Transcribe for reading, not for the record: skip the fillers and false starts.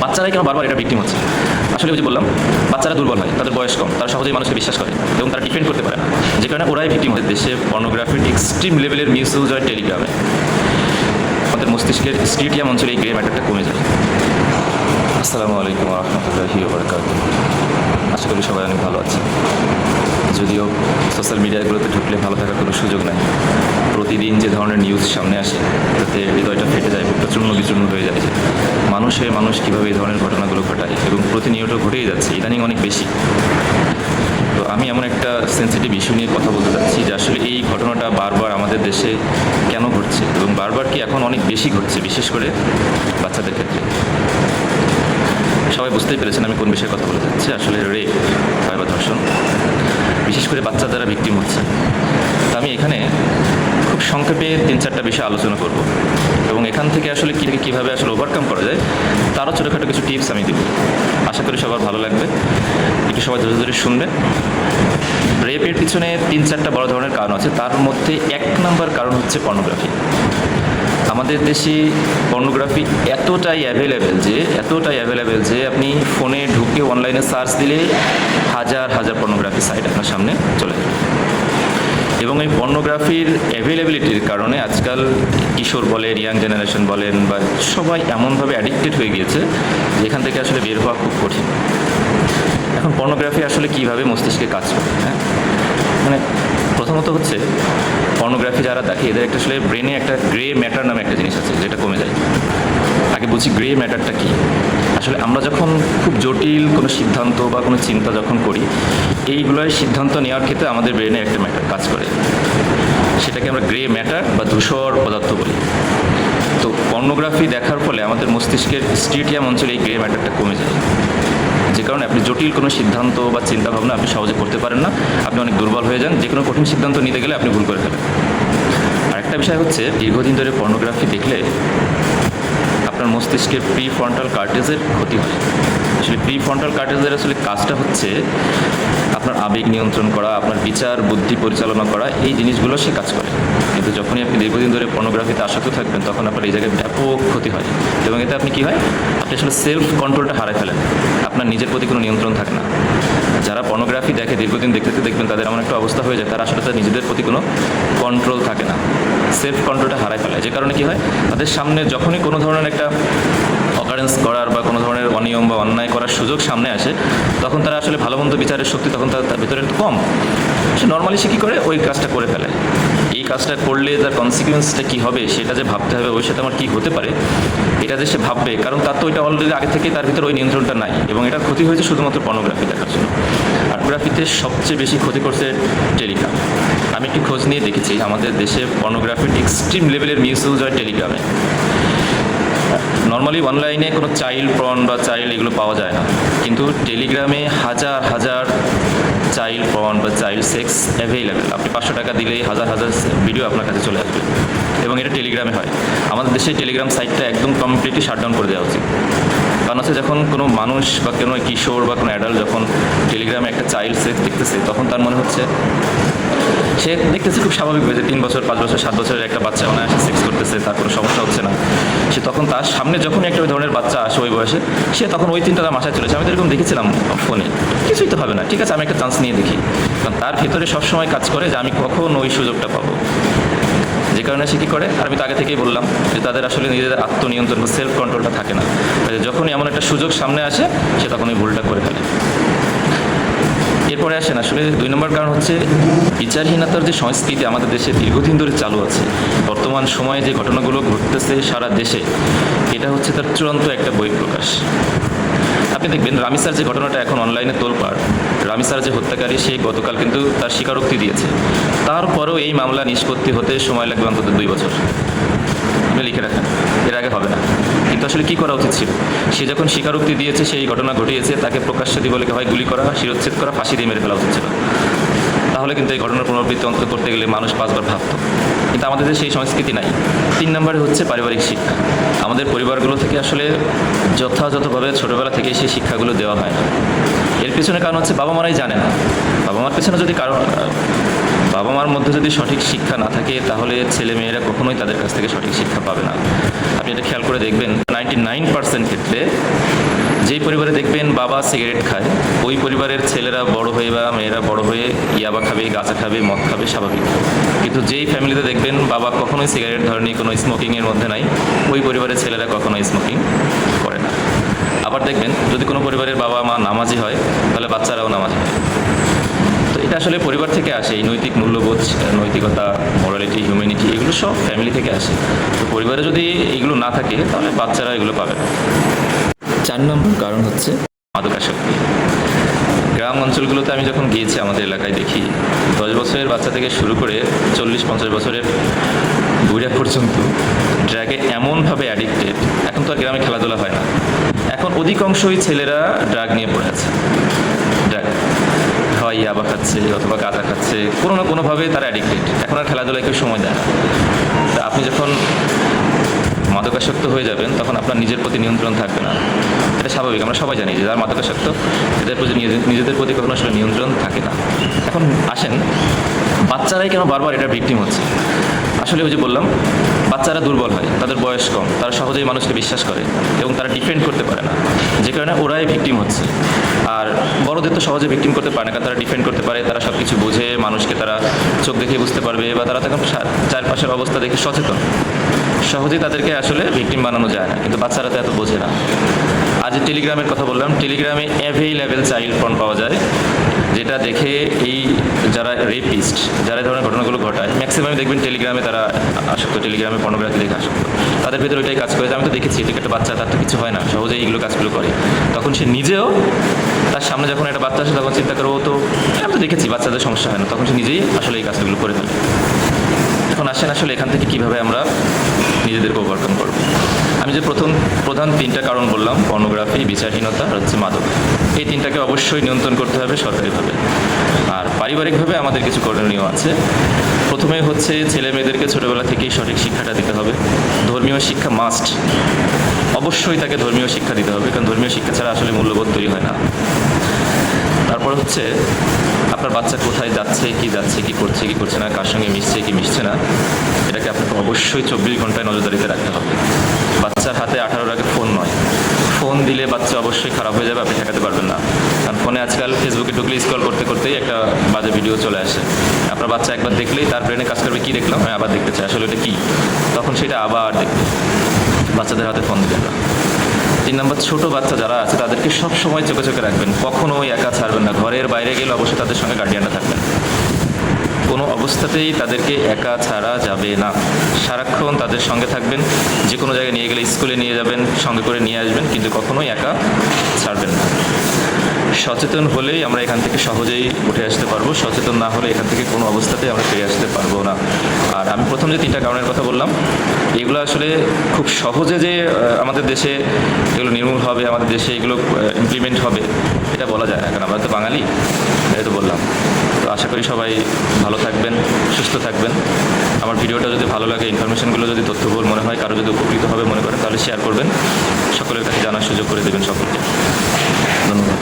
বাচ্চারাই কেন বারবার এটা ভিকটিম হচ্ছে? আসলে ওই যে বললাম, বাচ্চারা দুর্বল হয়, তাদের বয়স কম, তারা সহজেই মানুষকে বিশ্বাস করে এবং তারা ডিপেন্ড করতে পারে না, যে কারণে ওরাই ভিকটিম হয়। দেশে পর্নোগ্রাফির এক্সট্রিম লেভেলের মিসইউজ হয় টেলিগ্রামে। আমাদের মস্তিষ্কের স্ট্রিটিয়াম অঞ্চলে এই গ্রে ম্যাটারটা কমে যায়। আসসালামু আলাইকুম ওয়া রাহমাতুল্লাহি ওয়া বারাকাতুহু। আশা করি সবাই অনেক ভালো আছে। যদিও সোশ্যাল মিডিয়াগুলোতে ঢুকলে ভালো থাকার কোনো সুযোগ নাই। প্রতিদিন যে ধরনের নিউজ সামনে আসে তাতে হৃদয়টা ফেটে যায়, বুকটা চূর্ণ বিচূর্ণ হয়ে যায়। যে মানুষ হয়ে মানুষ কীভাবে এই ধরনের ঘটনাগুলো ঘটায় এবং প্রতিনিয়ত ঘটেই যাচ্ছে, ইদানিং অনেক বেশি। তো আমি এমন একটা সেন্সিটিভ ইস্যু নিয়ে কথা বলতে চাচ্ছি যে আসলে এই ঘটনাটা বারবার আমাদের দেশে কেন ঘটছে এবং বারবার কি এখন অনেক বেশি ঘটছে, বিশেষ করে বাচ্চাদের ক্ষেত্রে। সবাই বুঝতেই পেরেছেন আমি কোন বিষয়ে কথা বলতে চাচ্ছি। আসলে রেপ বা ধর্ষণ, বিশেষ করে বাচ্চা দ্বারা ভিকটিম হচ্ছে। তো আমি এখানে খুব সংক্ষেপে 3-4টা বিষয় আলোচনা করব এবং এখান থেকে আসলে কীভাবে আসলে ওভারকাম করা যায় তারও ছোটোখাটো কিছু টিপস আমি দেব। আশা করি সবার ভালো লাগবে, একটু সবাই ধৈর্য ধরে শুনবে। রেপের পিছনে 3-4টা বড় ধরনের কারণ আছে, তার মধ্যে 1 নম্বর কারণ হচ্ছে পর্নোগ্রাফি। আমাদের দেশে পর্নোগ্রাফি এতটাই অ্যাভেলেবেল যে আপনি ফোনে ঢুকে অনলাইনে সার্চ দিলে হাজার হাজার পর্নোগ্রাফি সাইট আপনার সামনে চলে যাবে। এবং এই পর্নোগ্রাফির অ্যাভেলেবিলিটির কারণে আজকাল কিশোর বলেন, ইয়াং জেনারেশন বলেন, বা সবাই এমনভাবে অ্যাডিক্টেড হয়ে গিয়েছে যেখান থেকে আসলে বের হওয়া খুব কঠিন। এখন পর্নোগ্রাফি আসলে কীভাবে মস্তিষ্কে কাজ করে, হ্যাঁ, মানে প্রথমত হচ্ছে পর্নোগ্রাফি যারা দেখে এদের একটা আসলে ব্রেনে একটা গ্রে ম্যাটার নামে একটা জিনিস আছে যেটা কমে যায়। আগে বলছি গ্রে ম্যাটারটা কী। আসলে আমরা যখন খুব জটিল কোনো সিদ্ধান্ত বা কোনো চিন্তা যখন করি, এইগুলোর সিদ্ধান্ত নেওয়ার ক্ষেত্রে আমাদের ব্রেনে একটা ম্যাটার কাজ করে, সেটাকে আমরা গ্রে ম্যাটার বা ধূসর পদার্থ বলি। তো পর্নোগ্রাফি দেখার ফলে আমাদের মস্তিষ্কের স্ট্রিটিয়াম অঞ্চলে এই গ্রে ম্যাটারটা কমে যায়, যে কারণে আপনি জটিল কোনো সিদ্ধান্ত বা চিন্তাভাবনা আপনি সহজে করতে পারেন না, আপনি অনেক দুর্বল হয়ে যান। যে কোনো কঠিন সিদ্ধান্ত নিতে গেলে আপনি ভুল করে ফেলেন। আরেকটা বিষয় হচ্ছে দীর্ঘদিন ধরে পর্নোগ্রাফি দেখলে আপনার মস্তিষ্কের প্রিফ্রন্টাল কর্টেক্সের ক্ষতি হয়। আসলে প্রিফ্রন্টাল কর্টেক্সের আসলে কাজটা হচ্ছে আপনার আবেগ নিয়ন্ত্রণ করা, আপনার বিচার বুদ্ধি পরিচালনা করা, এই জিনিসগুলো সে কাজ করে। কিন্তু যখনই আপনি দীর্ঘদিন ধরে পর্নোগ্রাফিতে আসক্ত থাকবেন তখন আপনার এই জায়গায় ব্যাপক ক্ষতি হয় এবং এতে আপনি কী হয়, আপনি আসলে সেলফ কন্ট্রোলটা হারায় ফেলেন, আপনার নিজের প্রতি কোনো নিয়ন্ত্রণ থাকে না। যারা পর্নোগ্রাফি দেখে দীর্ঘদিন দেখতে দেখবেন তাদের এমন একটা অবস্থা হয়ে যায় তারা আসলে তাদের নিজেদের প্রতি কোনো কন্ট্রোল থাকে না, সেলফ কন্ট্রোলটা হারায় ফেলে। যে কারণে কী হয়, তাদের সামনে যখনই কোনো ধরনের একটা অকারেন্স করার বা কোনো ধরনের অনিয়ম বা অন্যায় করার সুযোগ সামনে আসে তখন তারা আসলে ভালো মন্দ বিচারের শক্তি তখন তার ভিতরে কম। সে নর্মালি সে কী করে ওই কাজটা করে ফেলে। এই কাজটা করলে তার কনসিকুয়েন্সটা কী হবে সেটা যে ভাবতে হবে, ওই সাথে আমার কী হতে পারে এটা যে সে ভাববে, কারণ তার তো ওইটা অলরেডি আগে থেকেই তার ভিতরে ওই নিয়ন্ত্রণটা নাই এবং এটার ক্ষতি হয়েছে শুধুমাত্র পর্নোগ্রাফি দেখার জন্য। পর্নোগ্রাফিতে সবচেয়ে বেশি ক্ষতি করছে টেলিগ্রাম। আমি একটু খোঁজ নিয়ে দেখেছি আমাদের দেশে পর্নোগ্রাফির এক্সট্রিম লেভেলের মিসইউজ হয় টেলিগ্রামে। নর্মালি অনলাইনে কোনো চাইল্ড পর্ন বা চাইল্ড এগুলো পাওয়া যায় না, কিন্তু টেলিগ্রামে হাজার হাজার চাইল্ড পর্ন বা চাইল্ড সেক্স অ্যাভেলেবেল। আপনি 500 টাকা দিলেই হাজার হাজার ভিডিও আপনার কাছে চলে আসবে এবং এটা টেলিগ্রামে হয়। আমাদের দেশে টেলিগ্রাম সাইটটা একদম কমপ্লিটলি শাটডাউন করে দেওয়া উচিত। কারণ হচ্ছে যখন কোনো মানুষ বা কোনো কিশোর বা কোনো অ্যাডাল্ট যখন টেলিগ্রামে একটা চাইল্ড সেক্স দেখতেছে তখন তার মনে হচ্ছে সে দেখতেছে খুব স্বাভাবিক হয়েছে 3 বছর 5 বছর 7 বছরের একটা বাচ্চা অনায়াসে সেক্স করতেছে, তার কোনো সমস্যা হচ্ছে না। সে তখন তার সামনে যখনই একটা ওই ধরনের বাচ্চা আসে ওই বয়সে, সে তখন ওই চিন্তা তার মাথায় চলেছে। আমি তো এরকম দেখেছিলাম ফোনে, কিছুই তো হবে না, ঠিক আছে আমি একটা চান্স নিয়ে দেখি। কারণ তার ভেতরে সবসময় কাজ করে যে আমি কখন ওই সুযোগটা পাবো। যে কারণে সে কী করে, আর আমি তো আগে থেকেই বললাম যে তাদের আসলে নিজেদের আত্মনিয়ন্ত্রণ বা সেলফ কন্ট্রোলটা থাকে না। যখনই এমন একটা সুযোগ সামনে আসে সে তখন ওই ভুলটা করে ফেলে। এরপরে আসেন আসলে 2 নম্বর কারণ হচ্ছে বিচারহীনতার যে সংস্কৃতি আমাদের দেশে দীর্ঘদিন ধরে চালু আছে। বর্তমান সময়ে যে ঘটনাগুলো ঘটতেছে সারা দেশে, এটা হচ্ছে তার চূড়ান্ত একটা বহিঃপ্রকাশ। আপনি দেখবেন রামিসার যে ঘটনাটা এখন অনলাইনে তোলপাড়, রামিসার যে হত্যাকারী সে গতকাল কিন্তু তার স্বীকারোক্তি দিয়েছে, তারপরেও এই মামলা নিষ্পত্তি হতে সময় লাগবে অন্তত 2 বছর। আপনি লিখে রাখেন, এর আগে হবে না। কিন্তু আসলে কী করা উচিত ছিল, সে যখন স্বীকারোক্তি দিয়েছে সেই ঘটনা ঘটিয়েছে, তাকে প্রকাশ্যে দিয়ে বলে হয় গুলি করা, শিরোচ্ছেদ করা, ফাঁসি দিয়ে মেরে ফেলা উচিত ছিল। তাহলে কিন্তু এই ঘটনার পুনরাবৃত্তি অন্তত করতে গেলে মানুষ 5 বার ভাবত, কিন্তু আমাদের সেই সংস্কৃতি নাই। 3 নম্বরে হচ্ছে পারিবারিক শিক্ষা। আমাদের পরিবারগুলো থেকে আসলে যথাযথভাবে ছোটোবেলা থেকেই সেই শিক্ষাগুলো দেওয়া হয় না। এর পেছনে কারণ হচ্ছে বাবা মারাই জানে না। বাবা মার পেছনে যদি বাবা মার মধ্যে যদি সঠিক শিক্ষা না থাকে তাহলে ছেলে মেয়েরা কখনোই তাদের কাছ থেকে সঠিক শিক্ষা পাবে না। আপনি এটা খেয়াল করে দেখবেন 99% ক্ষেত্রে যেই পরিবারে দেখবেন বাবা সিগারেট খায়, ওই পরিবারের ছেলেরা বড় হয়ে বা মেয়েরা বড় হয়ে ইয়াবা খাবে, গাঁজা খাবে, মদ খাবে, স্বাভাবিক। কিন্তু যেই ফ্যামিলিতে দেখবেন বাবা কখনোই সিগারেট ধরেনি, কোনো স্মোকিংয়ের মধ্যে নাই, ওই পরিবারের ছেলেরা কখনোই স্মোকিং করে না। আবার দেখবেন যদি কোনো পরিবারের বাবা মা নামাজি হয়, তাহলে বাচ্চারাও নামাজি হয়। তো এটা আসলে পরিবার থেকে আসে, এই নৈতিক মূল্যবোধ, নৈতিকতা, মোরালিটি, হিউম্যানিটি, এগুলো সব ফ্যামিলি থেকে আসে। তো পরিবারে যদি এগুলো না থাকে তাহলে বাচ্চারা এগুলো পাবে না। 4 নম্বর কারণ হচ্ছে মাদকাসক্তি। গ্রাম অঞ্চলগুলোতে আমি যখন গিয়েছি আমাদের এলাকায় দেখি 10 বছরের বাচ্চা থেকে শুরু করে 40-50 বছরের বুড়া পর্যন্ত ড্রাগে এমনভাবে অ্যাডিক্টেড। এখন তো আর গ্রামে খেলাধুলা হয় না, এখন অধিকাংশই ছেলেরা ড্রাগ নিয়ে পড়ে আছে। ড্রাগ হয় ইয়াবা খাচ্ছে অথবা গাঁজা খাচ্ছে, কোনো না কোনোভাবে তারা অ্যাডিক্টেড। এখন আর খেলাধুলায় কেউ সময় দেয় না। তা আপনি যখন মাদকাসক্ত হয়ে যাবেন তখন আপনার নিজের প্রতি নিয়ন্ত্রণ থাকবে না। এটা স্বাভাবিক, আমরা সবাই জানি যে যারা মাদকাসক্ত এদের প্রতি নিজেদের প্রতি কখনো আসলে নিয়ন্ত্রণ থাকে না। এখন আসেন, বাচ্চারাই কেন বারবার এটা ভিকটিম হচ্ছে? আসলে ওই যে বললাম, বাচ্চারা দুর্বল হয়, তাদের বয়স কম, তারা সহজেই মানুষকে বিশ্বাস করে এবং তারা ডিফেন্ড করতে পারে না, যে কারণে ওরাই ভিকটিম হচ্ছে। আর বড়দের তো সহজে ভিকটিম করতে পারে না, কারণ তারা ডিফেন্ড করতে পারে, তারা সব কিছু বোঝে, মানুষকে তারা চোখ দেখে বুঝতে পারবে, বা তারা তখন চারপাশের অবস্থা দেখে সচেতন। সহজেই তাদেরকে আসলে ভিকটিম বানানো যায় না, কিন্তু বাচ্চারা তো এত বোঝে না। আজ টেলিগ্রামের কথা বললাম, টেলিগ্রামে অ্যাভেইলেবল চাইল্ড পর্ন পাওয়া যায়, যেটা দেখে এই যারা রেপিস্ট, যারা এই ধরনের ঘটনাগুলো ঘটায়, ম্যাক্সিমাম দেখবেন টেলিগ্রামে তারা আসক্ত, টেলিগ্রামে পর্নোগ্রাফি দেখে আসক্ত। তাদের ভেতরে ওইটাই কাজ করে। আমি তো দেখেছি, এটা একটা বাচ্চা, তার তো কিছু হয় না, সহজেই এইগুলো কাজগুলো করে। তখন সে নিজেও, তার সামনে যখন একটা বাচ্চা আসে তখন চিন্তা করবো, তো আমি তো দেখেছি বাচ্চাদের সমস্যা হয় না, তখন সে নিজেই আসলে এই কাজগুলো করে ফেলে। এখন আসেন আসলে এখান থেকে কীভাবে আমরা নিজেদেরকে ওভারকাম করব। আমি যে প্রধান 3টা কারণ বললাম, পর্নোগ্রাফি, বিচারহীনতা আর হচ্ছে মাদক, এই 3টাকে অবশ্যই নিয়ন্ত্রণ করতে হবে সরকারিভাবে। আর পারিবারিকভাবে আমাদের কিছু করণীয় আছে। প্রথমে হচ্ছে ছেলে মেয়েদেরকে ছোটোবেলা থেকেই সঠিক শিক্ষাটা দিতে হবে। ধর্মীয় শিক্ষা মাস্ট, অবশ্যই তাকে ধর্মীয় শিক্ষা দিতে হবে, কারণ ধর্মীয় শিক্ষা ছাড়া আসলে মূল্যবোধ তৈরি হয় না। তারপর হচ্ছে আপনার বাচ্চা কোথায় যাচ্ছে, কি করছে না, কার সঙ্গে মিশছে কি মিশছে না, এটাকে আপনাকে অবশ্যই 24 ঘন্টায় নজরদারিতে রাখতে হবে। বাচ্চার হাতে 18-র আগে ফোন নয়। ফোন দিলে বাচ্চা অবশ্যই খারাপ হয়ে যাবে, আপনি ঠেকাতে পারবেন না। কারণ ফোনে আজকাল ফেসবুকে ঢুকলে স্ক্রল করতে করতেই একটা বাজে ভিডিও চলে আসে। আপনার বাচ্চা একবার দেখলেই তার ব্রেনে কাজ করবে, কী দেখলাম, আবার দেখতে চাই, আসলে এটা কী, তখন সেটা আবার দেখবে। বাচ্চাদের হাতে ফোন দিবেন না। 3 নম্বর, ছোটো বাচ্চা যারা আছে তাদেরকে সব সময় চোখে চোখে রাখবেন, কখনোই একা ছাড়বেন না। ঘরের বাইরে গেলে অবশ্যই তাদের সঙ্গে গার্ডিয়ানরা থাকবেন, কোনো অবস্থাতেই তাদেরকে একা ছাড়া যাবে না। সারাক্ষণ তাদের সঙ্গে থাকবেন, যে কোনো জায়গায় নিয়ে গেলে স্কুলে নিয়ে যাবেন, সঙ্গে করে নিয়ে আসবেন, কিন্তু কখনোই একা ছাড়বেন না। সচেতন হলেই আমরা এখান থেকে সহজেই উঠে আসতে পারবো, সচেতন না হলে এখান থেকে কোনো অবস্থাতেই আমরা ফিরে আসতে পারবো না। আর আমি প্রথম যে 3টা কারণের কথা বললাম, এগুলো আসলে খুব সহজে যে আমাদের দেশে এগুলো নির্মূল হবে, আমাদের দেশে এগুলো ইমপ্লিমেন্ট হবে, এটা বলা যায় না, কারণ আমরা তো বাঙালি, এটা তো বললাম। তো আশা করি সবাই ভালো থাকবেন, সুস্থ থাকবেন। আমার ভিডিওটা যদি ভালো লাগে, ইনফরমেশনগুলো যদি তথ্যবহুল মনে হয়, কারো যদি উপকৃত হবে মনে করেন, তাহলে শেয়ার করবেন, সকলের কাছে জানার সুযোগ করে দেবেন সকলকে। ধন্যবাদ।